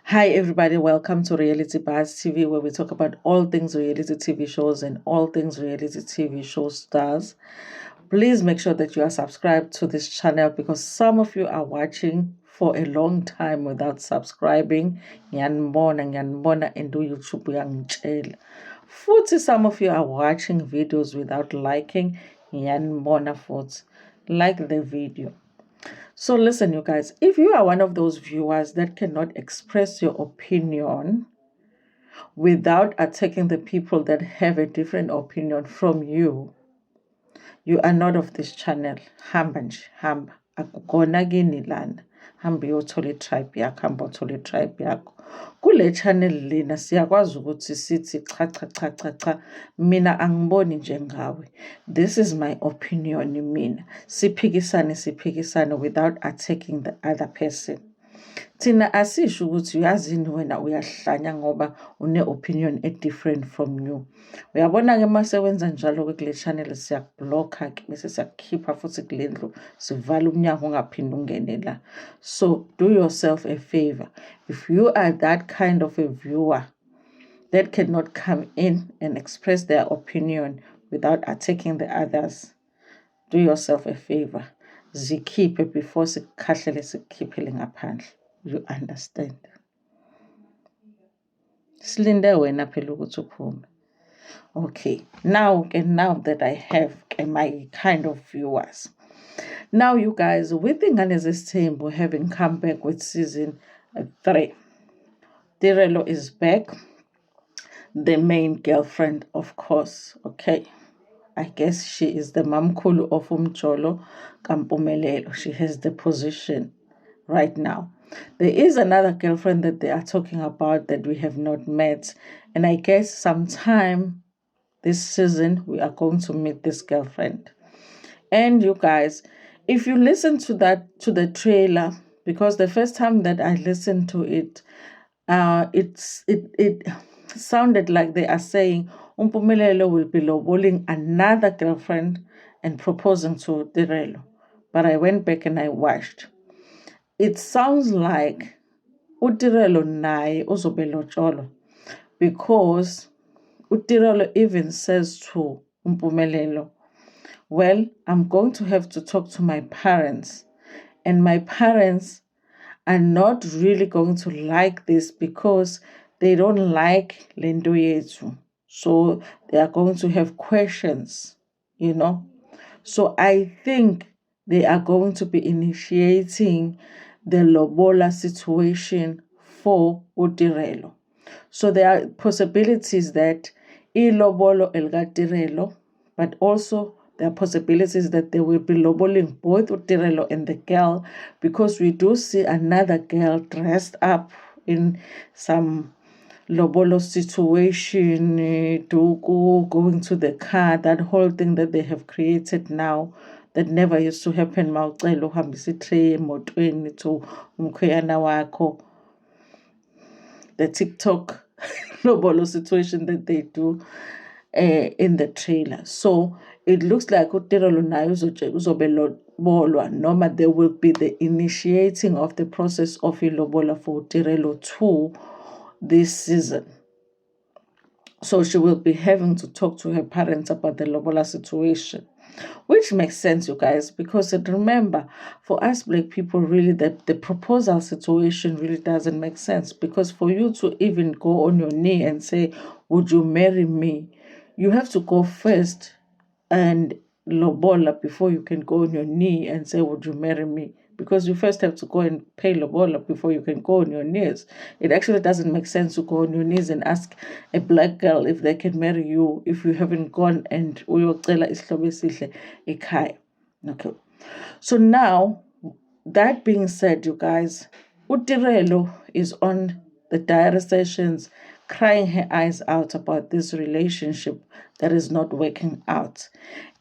Hi, everybody. Welcome to Reality Buzz TV, where we talk about all things reality TV shows and all things reality TV show stars. Please make sure that you are subscribed to this channel because some of you are watching for a long time without subscribing. Ngiyanibona and do YouTube uyangitshela. Futhi some of you are watching videos without liking. Ngiyanibona futhi. Like the video. So listen, you guys, if you are one of those viewers that cannot express your opinion without attacking the people that have a different opinion from you, you are not of this channel. Hamba nje, hamba. Akukona kini lana. Hamba uyothola i-tribe yakho, hamba uthola i-tribe yakho. Kule channel lena siyakwazi ukuthi sithi cha cha cha cha cha mina angiboni njengawe. This is my opinion mina. Siphikisane without attacking the other person. Thina asisho ukuthi uyazini wena uyahlanya ngoba une-opinion e-different from you. Uyabona-ke uma sewenza njalo-ke kule channel siyakublokha-ke bese siyakukhipha futhi kule ndlu sivala umnyango ungaphinde ungene la. So do yourself a favor. If you are that kind of a viewer that cannot come in and express their opinion without attacking the others, do yourself a favor. Zikhiphe before sikhahlele sikhiphele ngaphandle. You understand? Silinde wena phela ukuthi uphume. Okay, now that I have my kind of viewers. Now, you guys, with Ingane Zesithembu having come back with season 3, Tirelo is back. The main girlfriend, of course. Okay, I guess she is the mamkhulu of Umjolo Kampumelelo. She has the position right now. There is another girlfriend that they are talking about that we have not met, and I guess sometime this season we are going to meet this girlfriend. And you guys, if you listen to the trailer, because the first time that I listened to it, it sounded like they are saying Umpumelelo will be loboling another girlfriend and proposing to Tirelo. But I went back and I watched. It sounds like uTirelo naye uzobe lotsholwa, because uTirelo even says to Umpumelelo, well, I'm going to have to talk to my parents, and my parents are not really going to like this because they don't like lento yethu. So they are going to have questions, So I think they are going to be initiating the lobola situation for uTirelo. So there are possibilities that ilobolo elgatirelo, but also there are possibilities that they will be loboling both Utirelo and the girl, because we do see another girl dressed up in some lobolo situation, going to the car, that whole thing that they have created now that never used to happen. Mawucela uhambisa itray emotweni to umkhweyana wakho. The TikTok lobolo situation that they do in the trailer. So it looks like uTirelo naye uzobe lobolwa, noma there will be the initiating of the process of ilobola for uTirelo 2 this season. So she will be having to talk to her parents about the lobola situation, which makes sense, you guys, because remember, for us Black people, really, that the proposal situation really doesn't make sense, because for you to even go on your knee and say, would you marry me, you have to go first and lobola before you can go on your knee and say, would you marry me? Because you first have to go and pay lobola before you can go on your knees. It actually doesn't make sense to go on your knees and ask a Black girl if they can marry you if you haven't gone and uyocela isihlobo esihle ekhaya. Okay. So now, that being said, you guys, uTirelo is on the diary sessions crying her eyes out about this relationship that is not working out,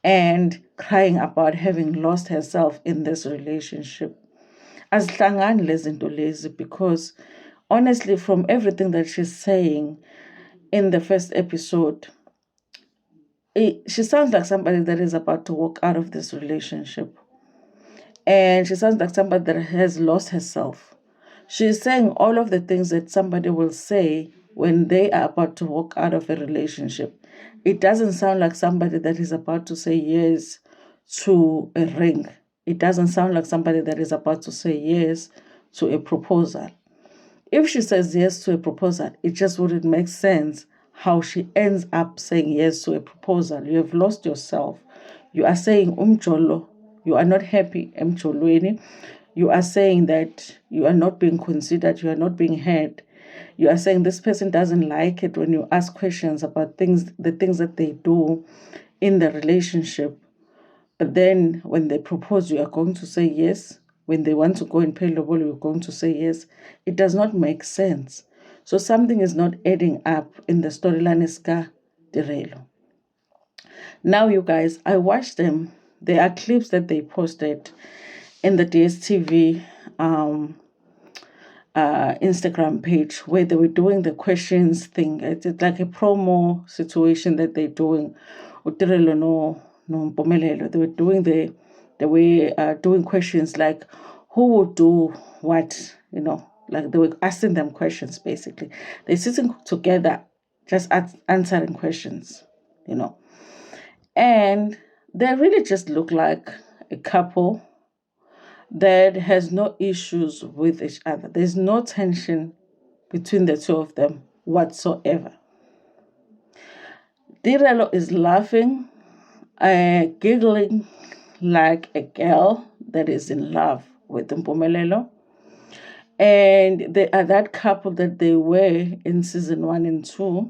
and crying about having lost herself in this relationship. Azihlangani lezinto lezi, because honestly, from everything that she's saying in the first episode, she sounds like somebody that is about to walk out of this relationship. And she sounds like somebody that has lost herself. She's saying all of the things that somebody will say when they are about to walk out of a relationship. It doesn't sound like somebody that is about to say yes to a ring. It doesn't sound like somebody that is about to say yes to a proposal. If she says yes to a proposal, it just wouldn't make sense how she ends up saying yes to a proposal. You have lost yourself. You are saying umjolo. You are not happy emjolweni. You are saying that you are not being considered. You are not being heard. You are saying this person doesn't like it when you ask questions about the things that they do in the relationship. But then when they propose, you are going to say yes. When they want to go and pay lobolo, you're going to say yes. It does not make sense. So something is not adding up in the storyline Ska Tirelo. Now, you guys, I watched them. There are clips that they posted in the DSTV Instagram page where they were doing the questions thing. It's like a promo situation that they're doing. Utirelo no Mpumelelo. They were doing doing questions like who would do what, like they were asking them questions basically. They're sitting together just answering questions, you know. And they really just look like a couple that has no issues with each other. There's no tension between the two of them whatsoever. Tirelo is laughing, giggling like a girl that is in love with Mpumelelo. And they are that couple that they were in season 1 and 2.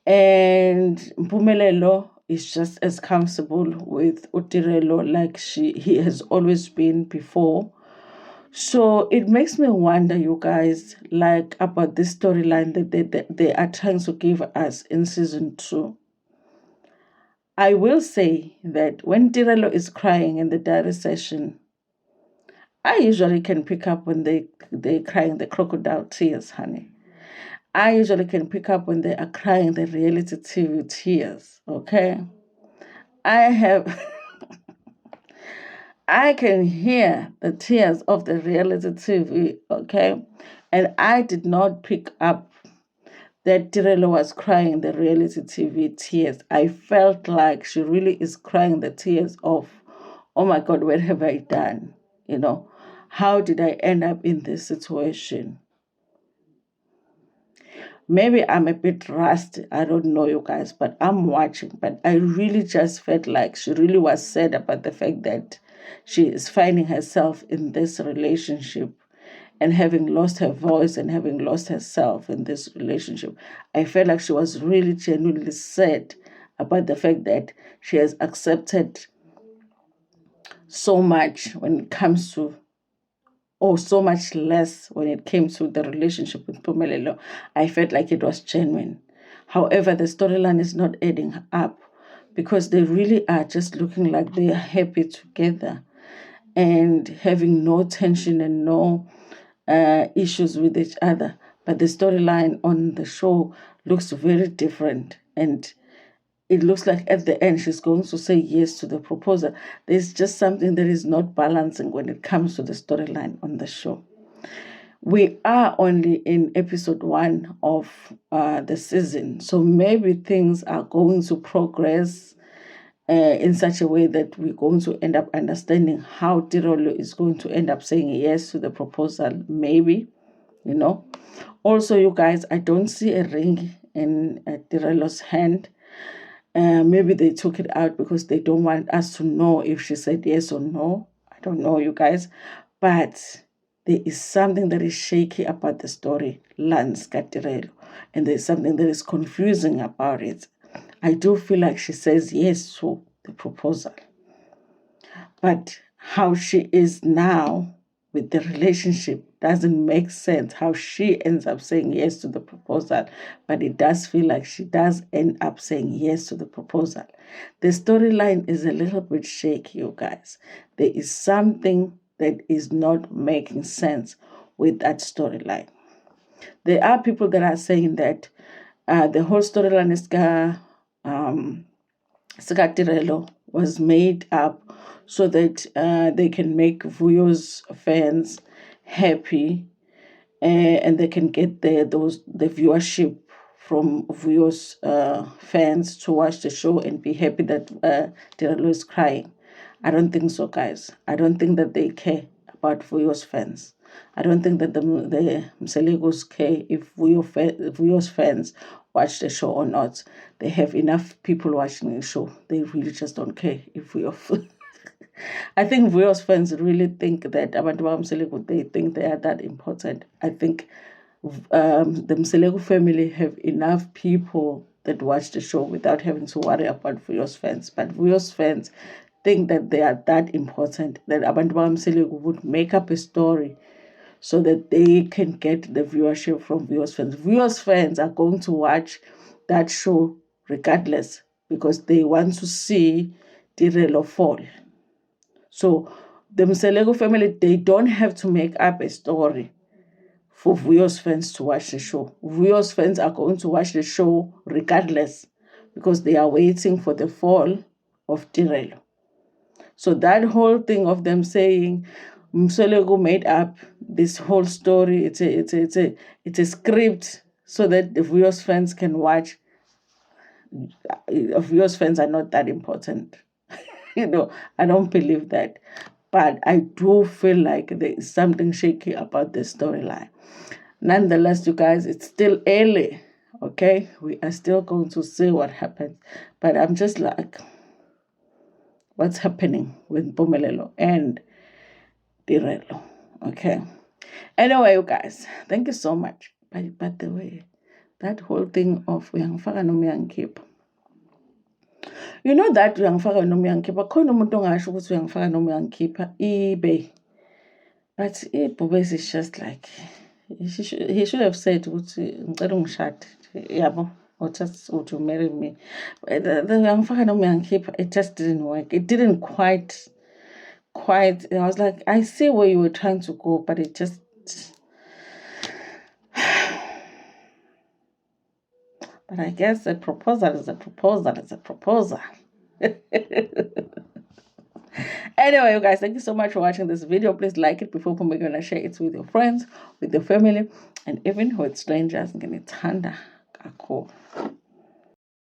And Mpumelelo is just as comfortable with Utirelo like he has always been before. So it makes me wonder, you guys, like about this storyline that they are trying to give us in season 2. I will say that when Tirelo is crying in the diary session, I usually can pick up when they crying the crocodile tears, honey. I usually can pick up when they are crying the reality TV tears. Okay, I have. I can hear the tears of the reality TV, okay? And I did not pick up that Tirelo was crying the reality TV tears. I felt like she really is crying the tears of, oh my God, what have I done? How did I end up in this situation? Maybe I'm a bit rusty. I don't know, you guys, but I'm watching. But I really just felt like she really was sad about the fact that she is finding herself in this relationship and having lost her voice and having lost herself in this relationship. I felt like she was really genuinely sad about the fact that she has accepted so much when it comes to, or so much less when it came to the relationship with Pumelelo. I felt like it was genuine. However, the storyline is not adding up because they really are just looking like they are happy together and having no tension and no issues with each other. But the storyline on the show looks very different. And it looks like at the end she's going to say yes to the proposal. There's just something that is not balancing when it comes to the storyline on the show. We are only in episode 1 of the season, so maybe things are going to progress in such a way that we're going to end up understanding how Tirelo is going to end up saying yes to the proposal. Maybe, Also, you guys, I don't see a ring in Tirelo's hand. Maybe they took it out because they don't want us to know if she said yes or no. I don't know, you guys. But there is something that is shaky about the story, Lance Tirelo. And there's something that is confusing about it. I do feel like she says yes to the proposal. But how she is now with the relationship doesn't make sense. How she ends up saying yes to the proposal, but it does feel like she does end up saying yes to the proposal. The storyline is a little bit shaky, you guys. There is something that is not making sense with that storyline. There are people that are saying that the whole storyline is Tirelo was made up so that they can make Vuyo's fans happy and they can get the viewership from viewers, fans to watch the show and be happy that Tirelo is crying. I don't think so, guys. I don't think that they care about viewers fans. I don't think that the Mselegos care if viewers fans watch the show or not. They have enough people watching the show. They really just don't care if I think viewers fans really think that abantu bakaMseleku, they think they are that important. I think the Mseleku family have enough people that watch the show without having to worry about viewers fans. But viewers fans think that they are that important that abantu bakaMseleku would make up a story so that they can get the viewership from viewers fans. Viewers fans are going to watch that show regardless because they want to see Tirelo fall. So the Mseleko family, they don't have to make up a story for Vuyo's fans to watch the show. Vuyo's fans are going to watch the show regardless because they are waiting for the fall of Tirelo. So that whole thing of them saying Msolego made up this whole story, it's a script so that the Vuyo's fans can watch. Vuyo's fans are not that important. I don't believe that. But I do feel like there is something shaky about the storyline. Nonetheless, you guys, it's still early. Okay? We are still going to see what happens. But I'm just like, what's happening with Pomelelo and Tirelo? Okay. Anyway, you guys, thank you so much. By the way, that whole thing of uyangifaka noma uyangikhipha. You know that uyangifaka noma uyangikhipha, khona umuntu ongasho ukuthi uyangifaka noma uyangikhipha ibe. But Bobes is just like, he should have said ukuthi ngicela ungishade, yabo, or just would you marry me. But the uyangifaka noma uyangikhipha, it just didn't work. It didn't quite. I was like, I see where you were trying to go, but it just. But I guess a proposal is a proposal is a proposal. Anyway, you guys, thank you so much for watching this video. Please like it before you're gonna share it with your friends, with your family, and even with strangers. Ngithanda kakhulu.